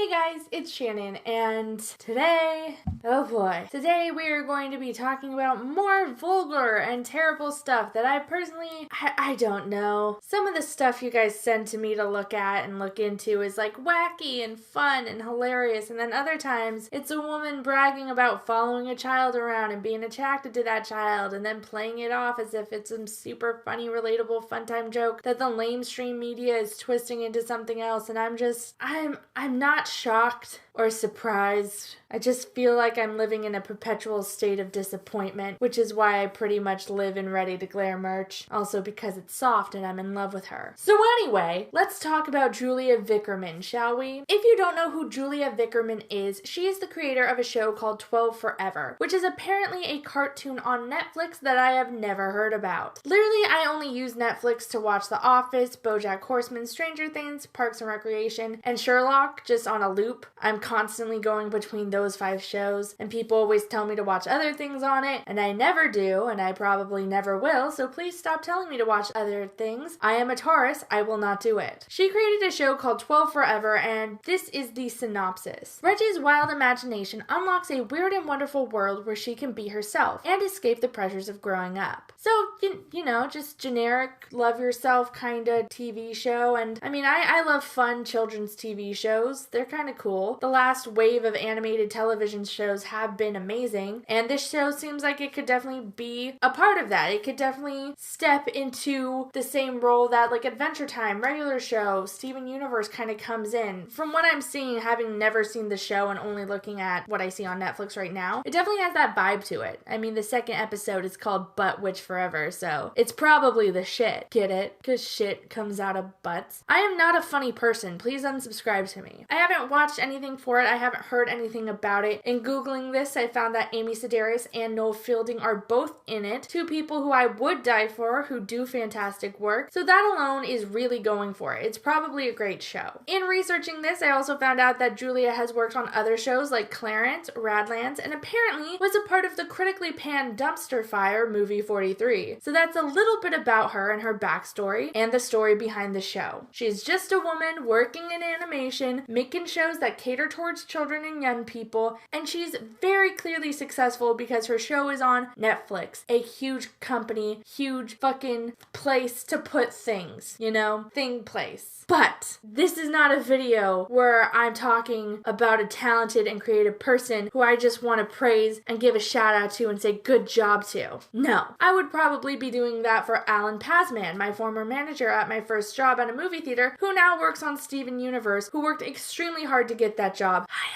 Hey guys, it's Shannon, and today, oh boy, today we are going to be talking about more vulgar and terrible stuff that I personally, I don't know. Some of the stuff you guys send to me to look at and look into is like wacky and fun and hilarious, and then other times it's a woman bragging about following a child around and being attracted to that child and then playing it off as if it's some super funny, relatable, fun time joke that the lamestream media is twisting into something else, and I'm not shocked or surprised. I just feel like I'm living in a perpetual state of disappointment, which is why I pretty much live in Ready to Glare merch. Also because it's soft and I'm in love with her. So anyway, let's talk about Julia Vickerman, shall we? If you don't know who Julia Vickerman is, she is the creator of a show called 12 Forever, which is apparently a cartoon on Netflix that I have never heard about. Literally, I only use Netflix to watch The Office, BoJack Horseman, Stranger Things, Parks and Recreation, and Sherlock just on a loop. I'm constantly going between those 5 shows, and people always tell me to watch other things on it, and I never do, and I probably never will, so please stop telling me to watch other things. I am a Taurus, I will not do it. She created a show called 12 Forever, and this is the synopsis. Reggie's wild imagination unlocks a weird and wonderful world where she can be herself and escape the pressures of growing up. So, you know, just generic, love yourself kind of TV show, and I mean, I love fun children's TV shows. They're kind of cool. The last wave of animated television shows have been amazing, and this show seems like it could definitely be a part of that. It could definitely step into the same role that like Adventure Time, regular show, Steven Universe kind of comes in. From what I'm seeing, having never seen the show and only looking at what I see on Netflix right now, it definitely has that vibe to it. I mean, the second episode is called Butt Witch Forever, so it's probably the shit. Get it? Because shit comes out of butts. I am not a funny person. Please unsubscribe to me. I haven't watched anything for it. I haven't heard anything about it. In Googling this, I found that Amy Sedaris and Noel Fielding are both in it. 2 people who I would die for, who do fantastic work. So that alone is really going for it. It's probably a great show. In researching this, I also found out that Julia has worked on other shows like Clarence, Radlands, and apparently was a part of the critically panned dumpster fire movie 43. So that's a little bit about her and her backstory and the story behind the show. She's just a woman working in animation, making shows that cater towards children and young people, and she's very clearly successful because her show is on Netflix, a huge company, huge fucking place to put things, you know? Thing place. But this is not a video where I'm talking about a talented and creative person who I just want to praise and give a shout out to and say good job to. No, I would probably be doing that for Alan Pazman, my former manager at my first job at a movie theater, who now works on Steven Universe, who worked extremely hard to get that job. Hi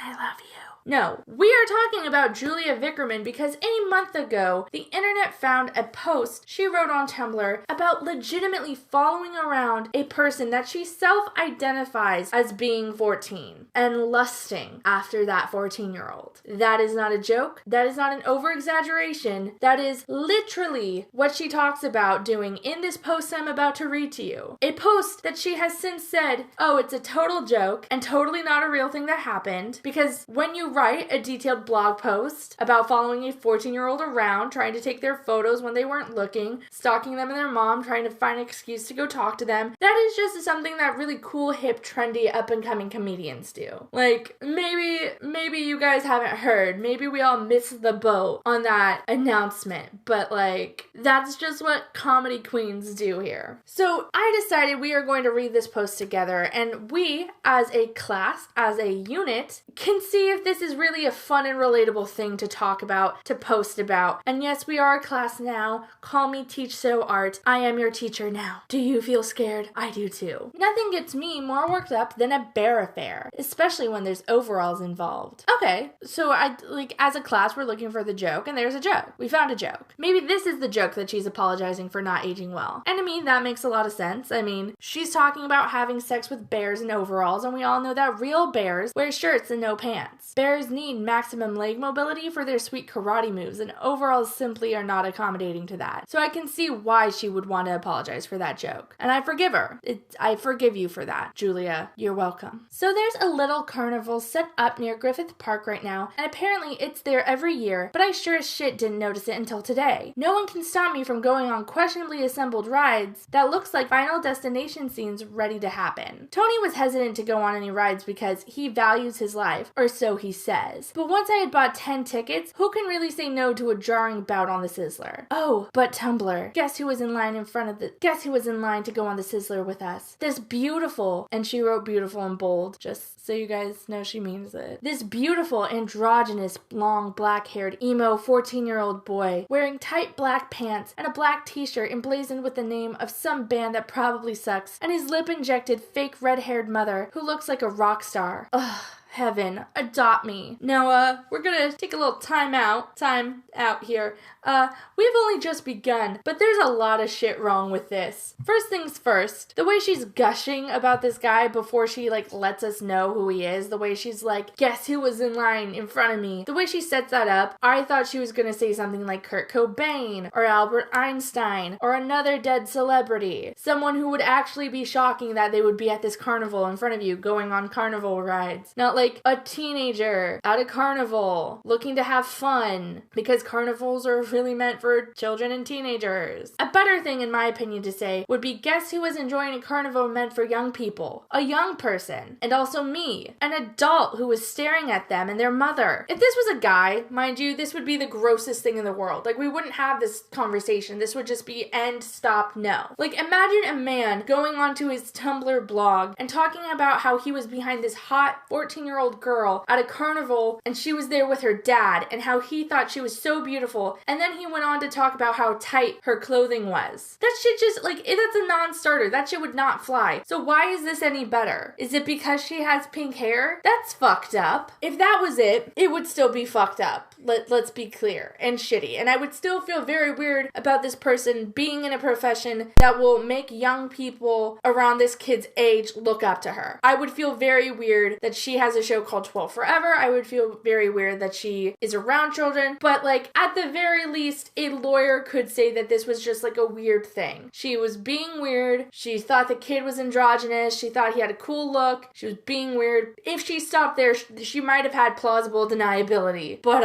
Alan, I love you. No, we are talking about Julia Vickerman because a month ago, the internet found a post she wrote on Tumblr about legitimately following around a person that she self-identifies as being 14 and lusting after that 14-year-old. That is not a joke. That is not an over-exaggeration. That is literally what she talks about doing in this post I'm about to read to you. A post that she has since said, oh, it's a total joke and totally not a real thing that happened, because when you write a detailed blog post about following a 14-year-old around, trying to take their photos when they weren't looking, stalking them and their mom, trying to find an excuse to go talk to them, that is just something that really cool, hip, trendy, up-and-coming comedians do. Like, maybe you guys haven't heard. Maybe we all missed the boat on that announcement, but like, that's just what comedy queens do here. So I decided we are going to read this post together, and we, as a class, as a unit, can see if this is really a fun and relatable thing to talk about, to post about. And yes, we are a class now. Call me Teach So Art. I am your teacher now. Do you feel scared? I do too. Nothing gets me more worked up than a bear affair, especially when there's overalls involved. Okay, so as a class, we're looking for the joke, and there's a joke. We found a joke. Maybe this is the joke that she's apologizing for not aging well. And I mean, that makes a lot of sense. I mean, she's talking about having sex with bears in overalls, and we all know that real bears wear shirts and no pants. Bears bears need maximum leg mobility for their sweet karate moves, and overalls simply are not accommodating to that. So I can see why she would want to apologize for that joke. And I forgive her. I forgive you for that, Julia. You're welcome. So there's a little carnival set up near Griffith Park right now, and apparently it's there every year, but I sure as shit didn't notice it until today. No one can stop me from going on questionably assembled rides that looks like Final Destination scenes ready to happen. Tony was hesitant to go on any rides because he values his life, or so he says. But once I had bought 10 tickets, who can really say no to a jarring bout on the Sizzler? Oh, but Tumblr. Guess who was in line to go on the Sizzler with us? This beautiful, and she wrote beautiful in bold, just so you guys know she means it. This beautiful, androgynous, long, black-haired, emo 14-year-old boy wearing tight black pants and a black t-shirt emblazoned with the name of some band that probably sucks, and his lip-injected fake red-haired mother who looks like a rock star. Ugh. Heaven, adopt me. Now, we're gonna take a little time out here. We've only just begun, but there's a lot of shit wrong with this. First things first, the way she's gushing about this guy before she, lets us know who he is, the way she's like, guess who was in line in front of me, the way she sets that up, I thought she was gonna say something like Kurt Cobain, or Albert Einstein, or another dead celebrity. Someone who would actually be shocking that they would be at this carnival in front of you, going on carnival rides. Not like a teenager at a carnival looking to have fun, because carnivals are really meant for children and teenagers. A better thing, in my opinion, to say would be, guess who was enjoying a carnival meant for young people? A young person. And also me. An adult who was staring at them and their mother. If this was a guy, mind you, this would be the grossest thing in the world. We wouldn't have this conversation. This would just be end, stop, no. Imagine a man going onto his Tumblr blog and talking about how he was behind this hot 14-year-old girl at a carnival and she was there with her dad and how he thought she was so beautiful, and then he went on to talk about how tight her clothing was. That shit just, that's a non-starter. That shit would not fly. So why is this any better? Is it because she has pink hair? That's fucked up. If that was it, it would still be fucked up. Let's be clear. And shitty. And I would still feel very weird about this person being in a profession that will make young people around this kid's age look up to her. I would feel very weird that she has a show called 12 Forever. I would feel very weird that she is around children. But at the very least, a lawyer could say that this was just a weird thing. She was being weird. She thought the kid was androgynous. She thought he had a cool look. She was being weird. If she stopped there, she might have had plausible deniability. But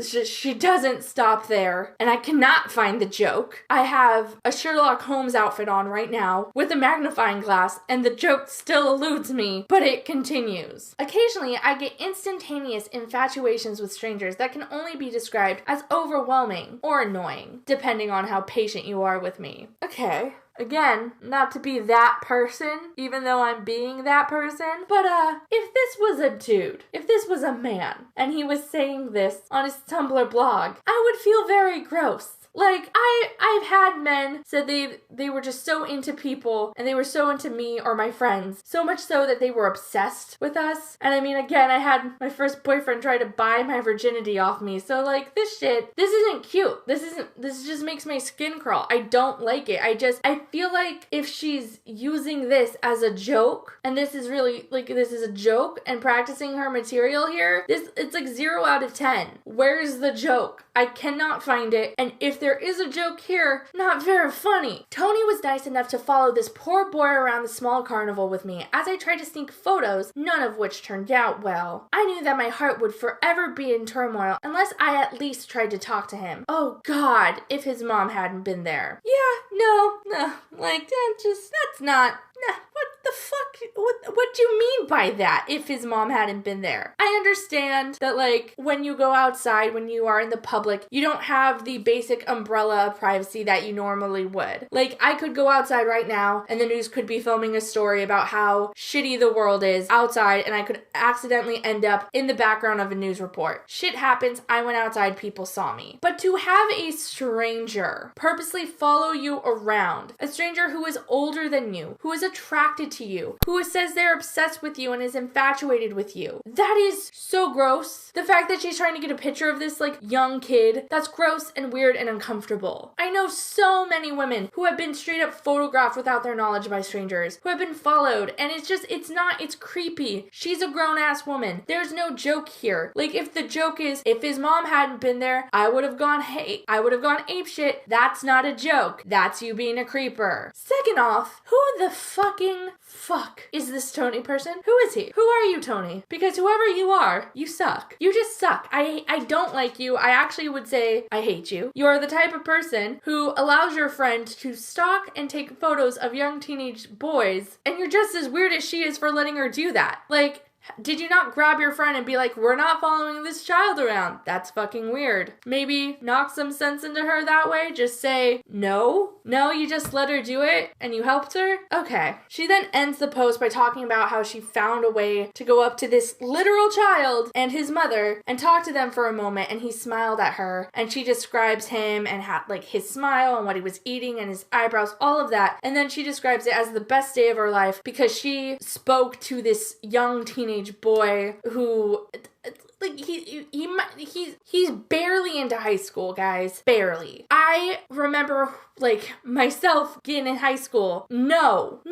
she doesn't stop there. And I cannot find the joke. I have a Sherlock Holmes outfit on right now with a magnifying glass, and the joke still eludes me, but it continues. Occasionally, I get instantaneous infatuations with strangers that can only be described as overwhelming or annoying, depending on how patient you are with me. Okay. Again, not to be that person, even though I'm being that person, but if this was a dude, if this was a man, and he was saying this on his Tumblr blog, I would feel very gross. I've had men said they were just so into people and they were so into me or my friends, so much so that they were obsessed with us. And I mean, again, I had my first boyfriend try to buy my virginity off me. So this isn't cute. This just makes my skin crawl. I don't like it. I feel like if she's using this as a joke, and this is really, this is a joke and practicing her material here, it's 0 out of 10. Where's the joke? I cannot find it, and if there is a joke here, not very funny. Tony was nice enough to follow this poor boy around the small carnival with me as I tried to sneak photos, none of which turned out well. I knew that my heart would forever be in turmoil unless I at least tried to talk to him. Oh God, if his mom hadn't been there. Yeah, no, that's not, what the fuck? What do you mean by that, if his mom hadn't been there? I understand that, when you go outside, when you are in the public, you don't have the basic umbrella of privacy that you normally would. I could go outside right now, and the news could be filming a story about how shitty the world is outside, and I could accidentally end up in the background of a news report. Shit happens, I went outside, people saw me. But to have a stranger purposely follow you around, a stranger who is older than you, who is attracted to you, who says they're obsessed with you and is infatuated with you. That is so gross. The fact that she's trying to get a picture of this like young kid, that's gross and weird and uncomfortable. I know so many women who have been straight up photographed without their knowledge by strangers, who have been followed, and it's creepy. She's a grown-ass woman. There's no joke here. Like, if the joke is, if his mom hadn't been there, I would have gone apeshit. That's not a joke. That's you being a creeper. Second off, who the fucking fuck is this Tony person? Who is he? Who are you, Tony? Because whoever you are, you suck. You just suck. I don't like you. I actually would say I hate you. You are the type of person who allows your friend to stalk and take photos of young teenage boys, and you're just as weird as she is for letting her do that. Like, did you not grab your friend and be like, we're not following this child around? That's fucking weird. Maybe knock some sense into her that way. Just say, no, you just let her do it and you helped her? Okay. She then ends the post by talking about how she found a way to go up to this literal child and his mother and talk to them for a moment, and he smiled at her, and she describes him and like his smile and what he was eating and his eyebrows, all of that. And then she describes it as the best day of her life because she spoke to this young teenage boy who, like, he's barely into high school, guys. Barely. I remember, like, myself getting in high school. No.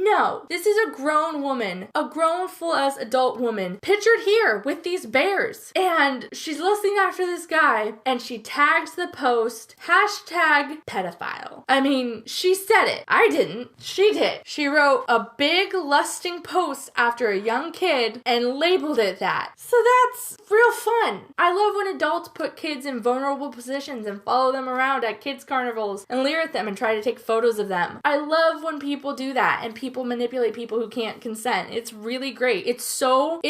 This is a grown woman. A grown, full-ass adult woman. Pictured here with these bears. And she's lusting after this guy, and she tags the post, #pedophile. I mean, she said it. I didn't. She did. She wrote a big lusting post after a young kid and labeled it that. So that's real fun. I love when adults put kids in vulnerable positions and follow them around at kids' carnivals and leer at them and try to take photos of them. I love when people do that and people manipulate people who can't consent. It's really great. It's so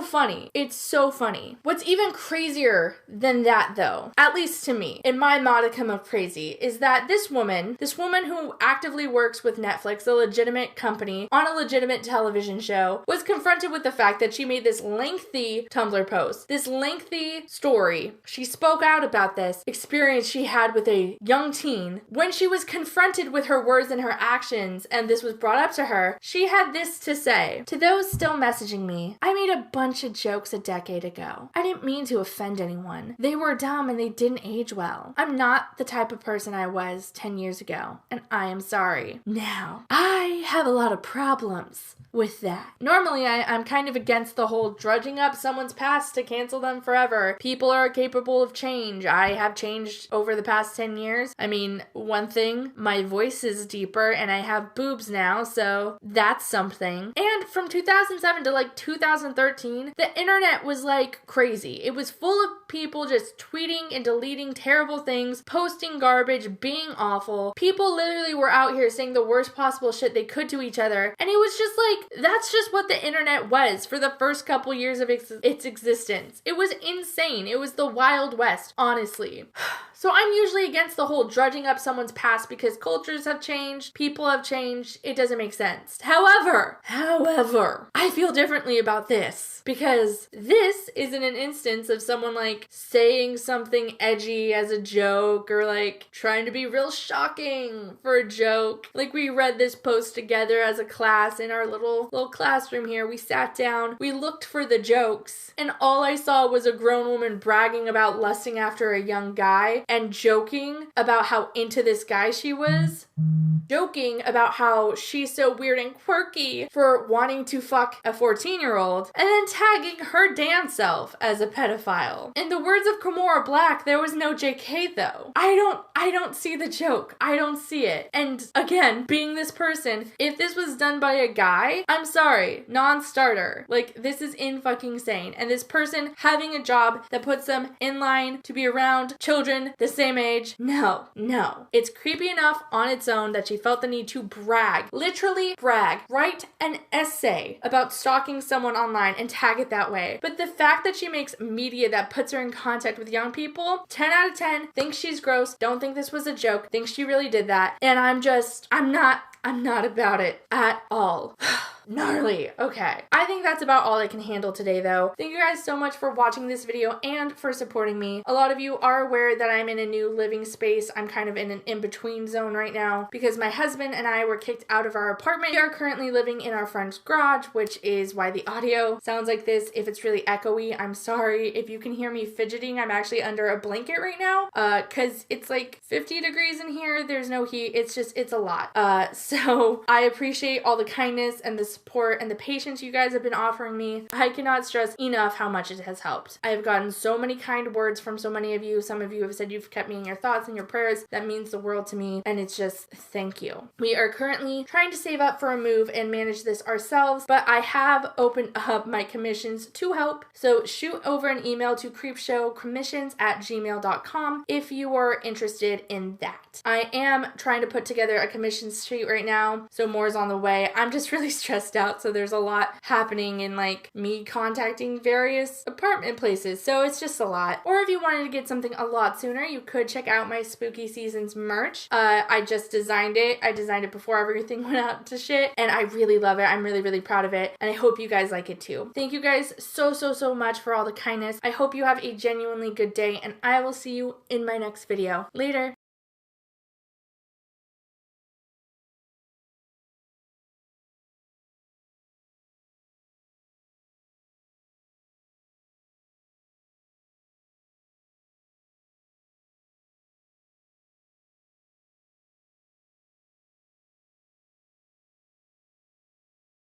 funny. It's so funny. What's even crazier than that, though, at least to me, in my modicum of crazy, is that this woman who actively works with Netflix, a legitimate company, on a legitimate television show, was confronted with the fact that she made this lengthy Tumblr post, this lengthy story. She spoke out about this experience she had with a young teen. When she was confronted with her words and her actions, and this was brought up to her, she had this to say: "To those still messaging me, I made a bunch of jokes a decade ago. I didn't mean to offend anyone. They were dumb and they didn't age well. I'm not the type of person I was 10 years ago, and I am sorry. Now, I have a lot of problems with that." Normally, I'm kind of against the whole drudging up someone's past to cancel them forever. People are capable of change. I have changed over the past 10 years. I mean, one thing, my voice is deeper and I have boobs now, so that's something. And from 2007 to like 2013, the internet was like crazy. It was full of people just tweeting and deleting terrible things, posting garbage, being awful. People literally were out here saying the worst possible shit they could to each other. And it was just like, that's just what the internet was for the first couple years of its existence. It was insane. It was the Wild West, honestly. So I'm usually against the whole drudging up someone's past because cultures have changed, people have changed, it doesn't make sense. However, I feel differently about this because this isn't an instance of someone like saying something edgy as a joke or like trying to be real shocking for a joke. Like, we read this post together as a class in our little classroom here. We sat down, we looked for the jokes, and all I saw was a grown woman bragging about lusting after a young guy and joking about how into this guy she was. Joking about how she's so weird and quirky for wanting to fuck a 14-year-old, and then tagging her damn self as a pedophile. In the words of Kimora Black, there was no JK though. I don't see the joke. I don't see it. And again, being this person, if this was done by a guy, I'm sorry, non-starter. Like, this is in-fucking-sane. And this person having a job that puts them in line to be around children the same age, no. It's creepy enough on its own that she felt the need to brag, literally brag, write an essay about stalking someone online and tag it that way. But the fact that she makes media that puts her in contact with young people, 10 out of 10, thinks she's gross, don't think this was a joke, thinks she really did that. And I'm I'm not about it at all. Gnarly. Okay. I think that's about all I can handle today, though. Thank you guys so much for watching this video and for supporting me. A lot of you are aware that I'm in a new living space. I'm kind of in an in-between zone right now because my husband and I were kicked out of our apartment. We are currently living in our friend's garage, which is why the audio sounds like this. If it's really echoey, I'm sorry. If you can hear me fidgeting, I'm actually under a blanket right now because it's like 50 degrees in here. There's no heat. It's a lot. So I appreciate all the kindness and the support and the patience you guys have been offering me. I cannot stress enough how much it has helped. I have gotten so many kind words from so many of you. Some of you have said you've kept me in your thoughts and your prayers. That means the world to me, and it's just thank you. We are currently trying to save up for a move and manage this ourselves, but I have opened up my commissions to help. So shoot over an email to creepshowcommissions@gmail.com if you are interested in that. I am trying to put together a commissions sheet right now, so more is on the way. I'm just really stressed out, so there's a lot happening in like me contacting various apartment places, so it's just a lot. Or if you wanted to get something a lot sooner, you could check out my Spooky Seasons merch. I just designed it. I designed it before everything went out to shit, and I really love it. I'm really, really proud of it, and I hope you guys like it too. Thank you guys so much for all the kindness. I hope you have a genuinely good day, and I will see you in my next video. Later!